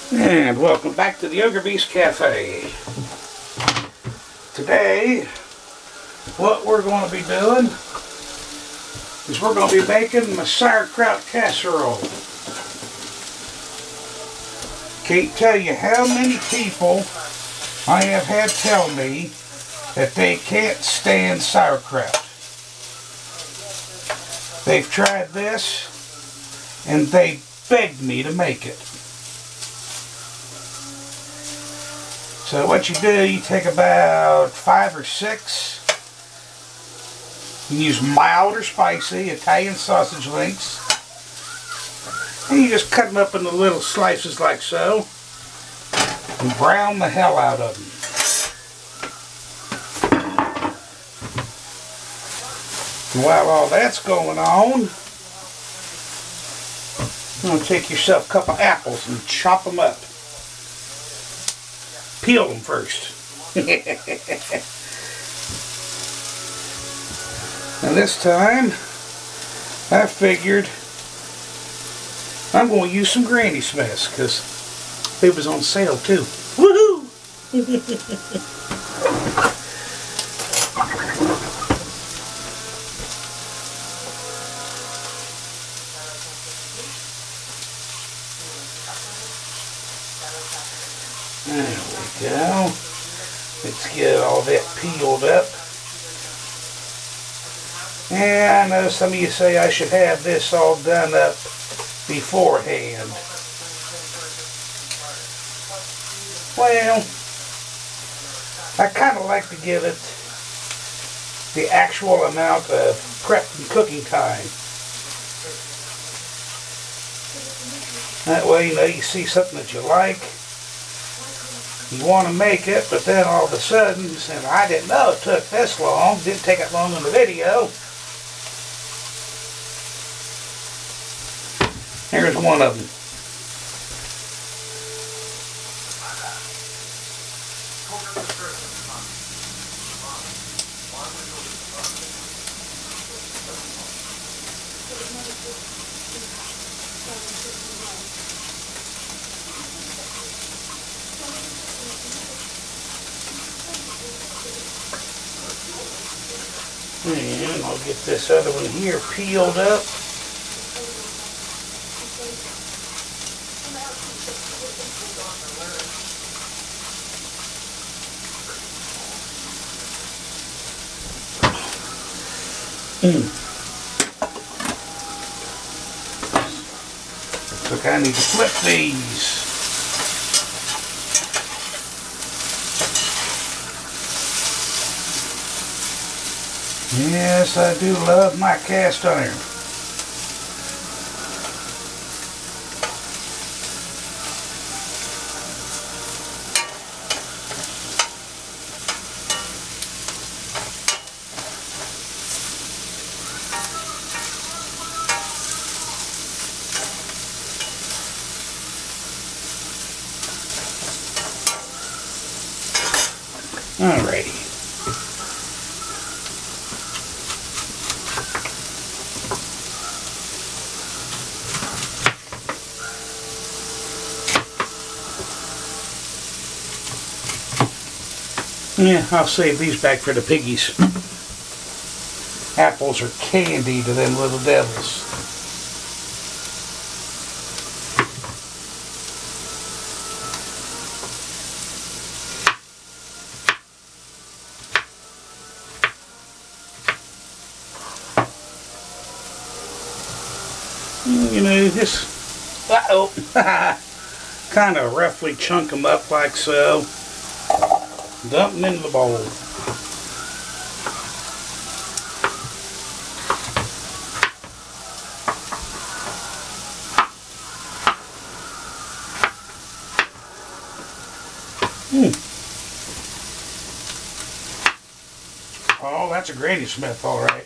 And welcome back to the Ogre Beast Cafe. Today, what we're going to be doing is we're going to be making my Sauerkraut Casserole. Can't tell you how many people I have had tell me that they can't stand sauerkraut. They've tried this and they begged me to make it. So what you do, you take about 5 or 6. You use mild or spicy Italian sausage links. And you just cut them up into little slices like so. And brown the hell out of them. And while all that's going on, you're going to take yourself a couple apples and chop them up. Peel them first. And this time, I figured I'm going to use some Granny Smiths because it was on sale too. Woohoo! There we go. Let's get all that peeled up. And I know some of you say I should have this all done up beforehand. Well, I kind of like to give it the actual amount of prep and cooking time. That way, you know, you see something that you like. You want to make it, but then all of a sudden, and I didn't know it took this long, didn't take it long in the video. Here's one of them. And I'll get this other one here peeled up. Look, I need to flip these. Yes, I do love my cast iron. Alrighty. Yeah, I'll save these back for the piggies. Apples are candy to them little devils. You know, just kind of roughly chunk them up like so. Dump them into the bowl. Oh, that's a Granny Smith, all right.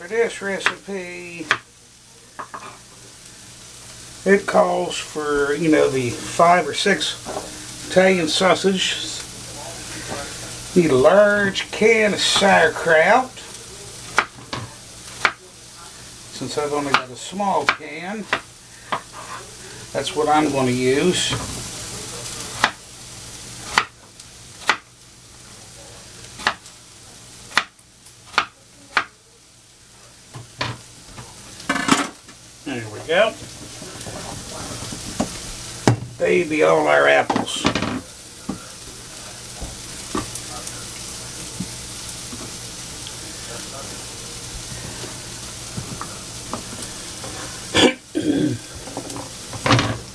For this recipe, it calls for, you know, the 5 or 6 Italian sausages. Need a large can of sauerkraut. Since I've only got a small can, that's what I'm going to use. There we go. Baby all our apples.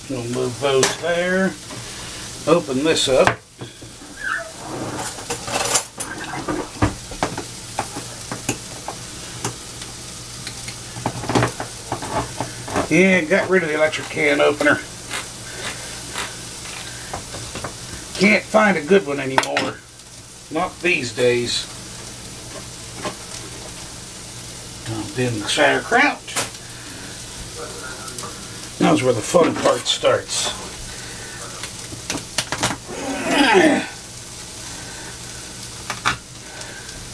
We'll move those there. Open this up. Yeah, got rid of the electric can opener. Can't find a good one anymore. Not these days. Dump in the sauerkraut. That's where the fun part starts.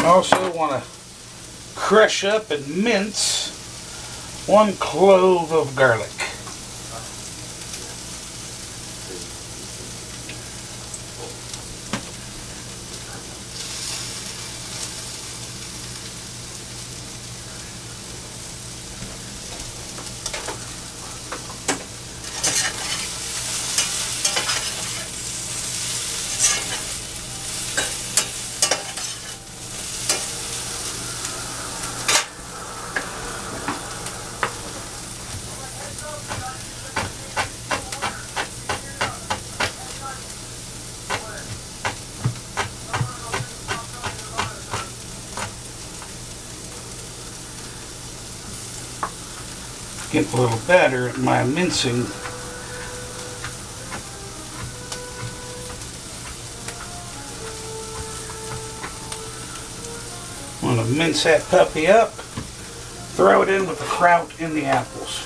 Also want to crush up and mince 1 clove of garlic. Get a little better at my mincing. Want to mince that puppy up, throw it in with the kraut and the apples.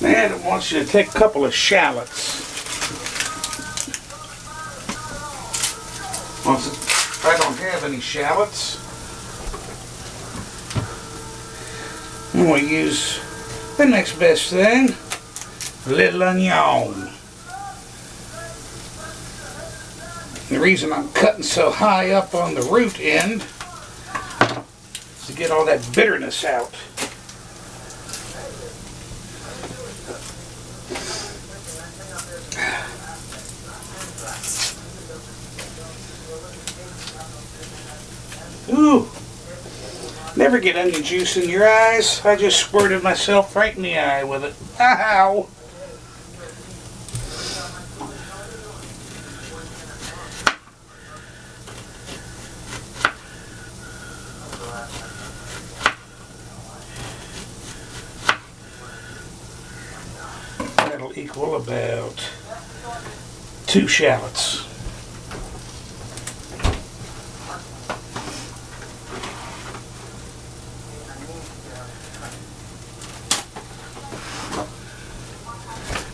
And I want you to take a couple of shallots. If I don't have any shallots, I'm going to use the next best thing, a little onion. The reason I'm cutting so high up on the root end is to get all that bitterness out. Ooh, never get onion juice in your eyes. I just squirted myself right in the eye with it. Ow! That'll equal about 2 shallots.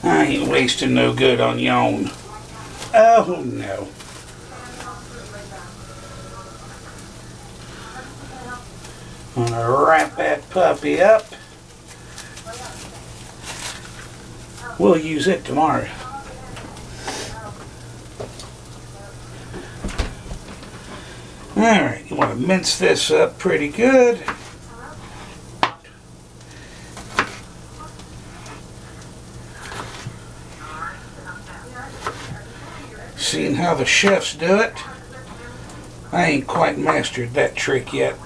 I ain't wasting no good onion. Oh no. I'm gonna wrap that puppy up. We'll use it tomorrow. Alright, you want to mince this up pretty good. Seeing how the chefs do it, I ain't quite mastered that trick yet.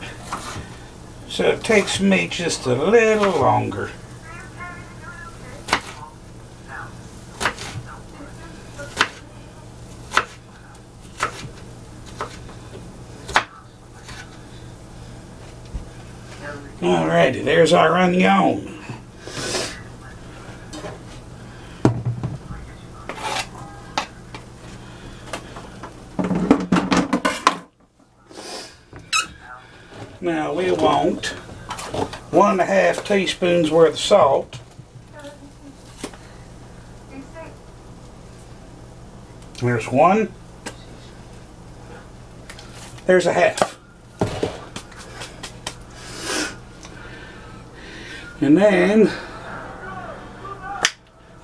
So it takes me just a little longer. Alrighty, there's our onion. Now we want 1.5 teaspoons worth of salt. There's one. There's a half. And then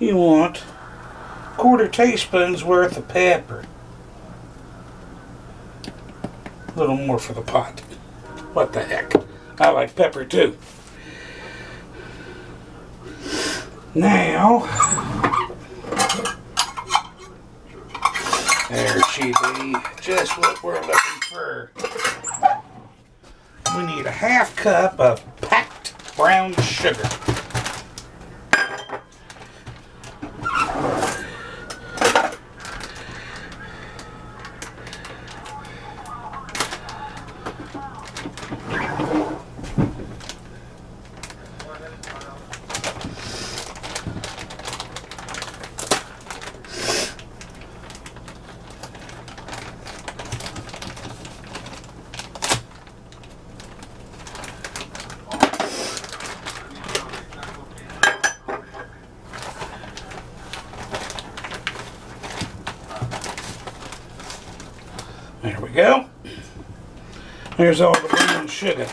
you want 1/4 teaspoons worth of pepper. A little more for the pot. What the heck? I like pepper too. Now, there she be. Just what we're looking for. We need 1/2 cup of packed brown sugar. There we go. There's all the brown sugar.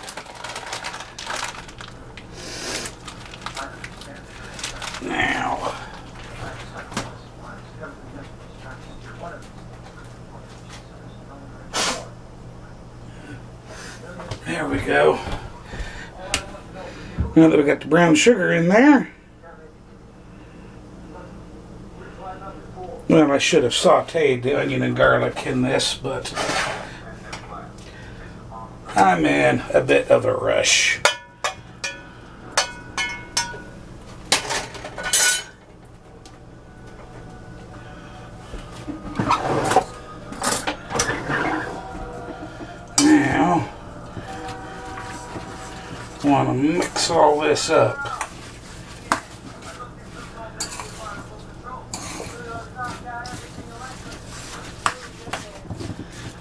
Now, there we go. Now that we got the brown sugar in there, well, I should have sauteed the onion and garlic in this, but I'm in a bit of a rush. Now, I want to mix all this up.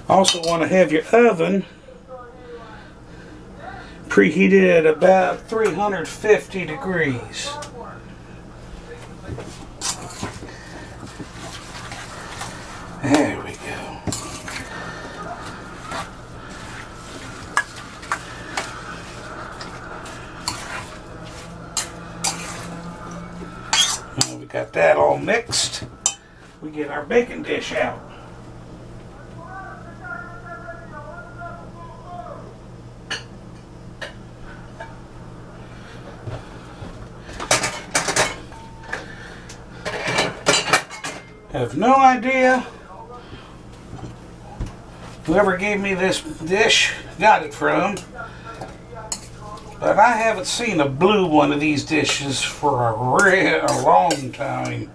Also want to have your oven preheated at about 350 degrees. There we go. Now we got that all mixed. We get our baking dish out. I have no idea whoever gave me this dish got it from, but I haven't seen a blue one of these dishes for a long time.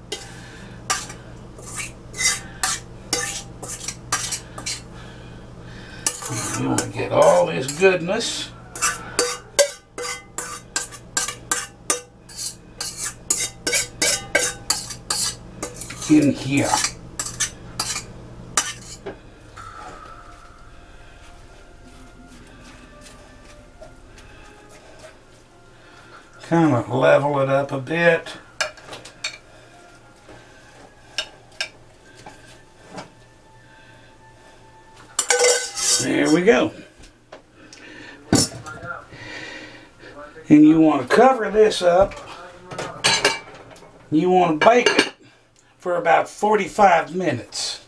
You want to get all this goodness in here. Kind of level it up a bit. There we go. And you want to cover this up. You want to bake it for about 45 minutes.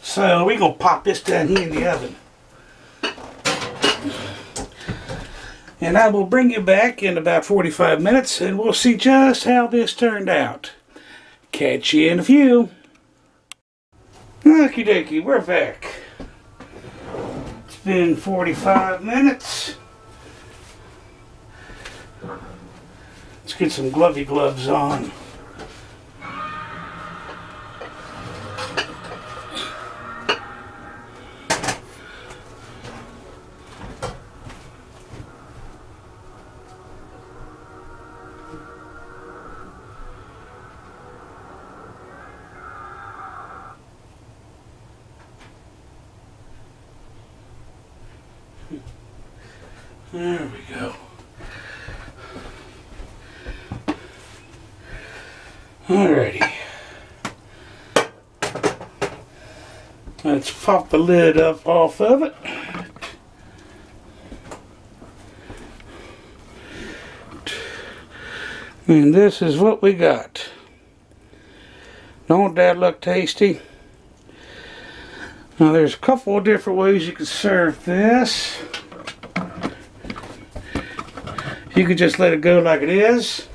So we're going to pop this down here in the oven. And I will bring you back in about 45 minutes and we'll see just how this turned out. Catch you in a few. Okie dokie, we're back. It's been 45 minutes. Let's get some glovey gloves on. There we go. Alrighty. Let's pop the lid up off of it. And this is what we got. Don't that look tasty? Now there's a couple of different ways you can serve this. You could just let it go like it is.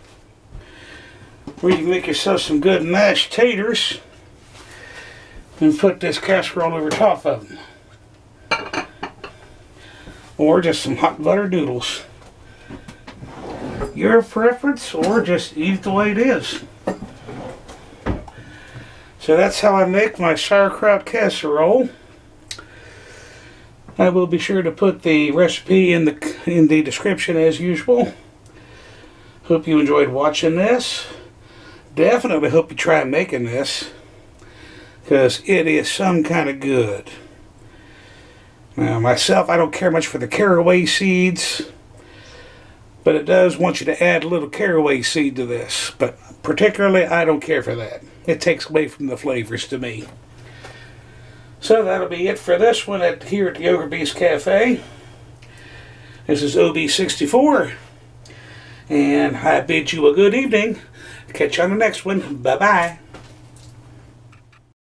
Or you can make yourself some good mashed taters and put this casserole over top of them. Or just some hot butter noodles. Your preference, or just eat it the way it is. So that's how I make my sauerkraut casserole. I will be sure to put the recipe in the description as usual. Hope you enjoyed watching this. Definitely hope you try making this, because it is some kind of good. Now myself, I don't care much for the caraway seeds, but it does want you to add a little caraway seed to this. But particularly, I don't care for that. It takes away from the flavors to me. So that'll be it for this one here at the Ogre Beast Cafe. This is OB64. And I bid you a good evening. Catch you on the next one. Bye-bye.